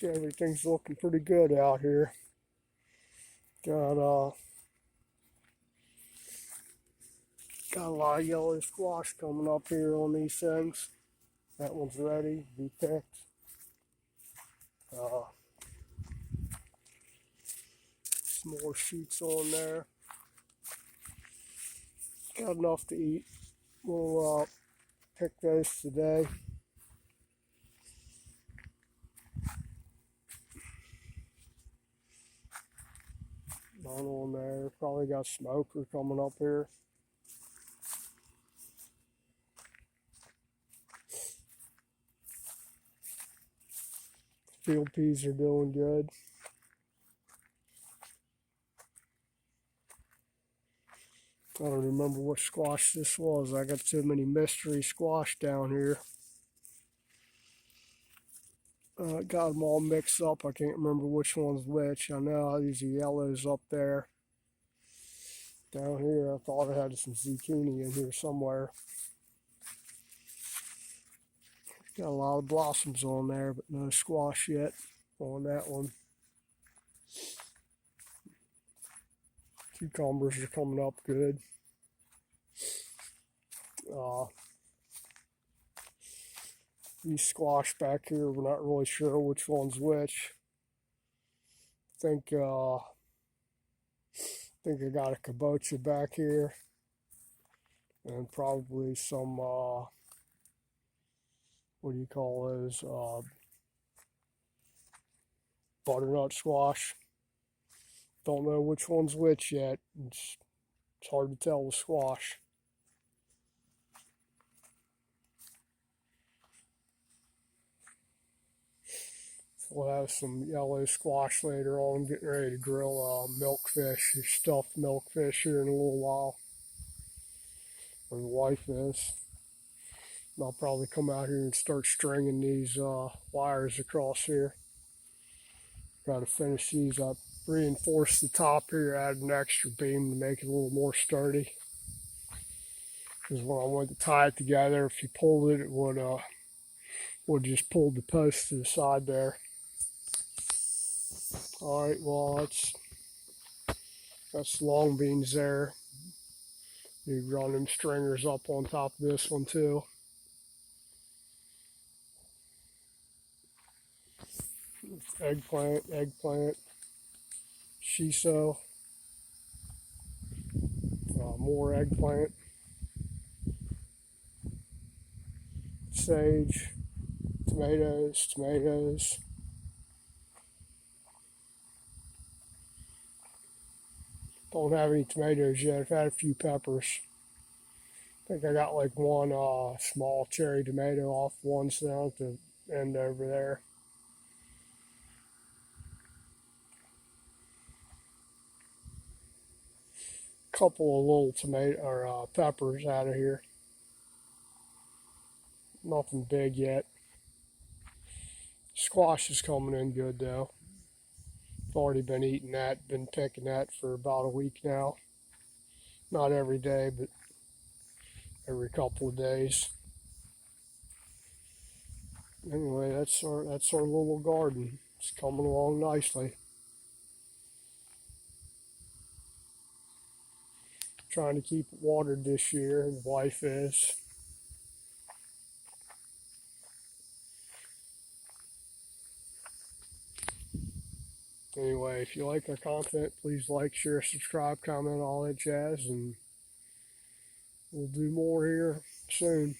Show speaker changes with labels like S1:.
S1: Everything's looking pretty good out here. Got a lot of yellow squash coming up here on these things. That one's ready to be picked. Some more shoots on there. Got enough to eat. We'll pick those today. None on there. Probably got smoker coming up here. Field peas are doing good. I don't remember what squash this was. I got so many mystery squash down here. Got them all mixed up. I can't remember which one's which. I know these are yellows up there. Down here, I thought I had some zucchini in here somewhere. Got a lot of blossoms on there, but no squash yet on that one. Cucumbers are coming up good. These squash back here, we're not really sure which one's which. I think I got a kabocha back here, and probably some what do you call those? Butternut squash. Don't know which one's which yet. It's hard to tell with squash. We'll have some yellow squash later on. Getting ready to grill milkfish, stuffed milkfish here in a little while. Or the wife is. And I'll probably come out here and start stringing these wires across here. Got to finish these up. Reinforce the top here, add an extra beam to make it a little more sturdy. Because when I went to tie it together, if you pulled it, it would just pull the post to the side there. All right, well that's long beans there. You run them stringers up on top of this one too. Eggplant, shiso, more eggplant, sage, tomatoes. Don't have any tomatoes yet. I've had a few peppers. I think I got like one small cherry tomato off one down at the end over there. Couple of little tomato or peppers out of here. Nothing big yet. Squash is coming in good though. I've already been eating that, been picking that for about a week now. Not every day, but every couple of days. Anyway, that's our little garden. It's coming along nicely. Trying to keep it watered this year, the wife is. Anyway, if you like our content, please like, share, subscribe, comment, all that jazz, and we'll do more here soon.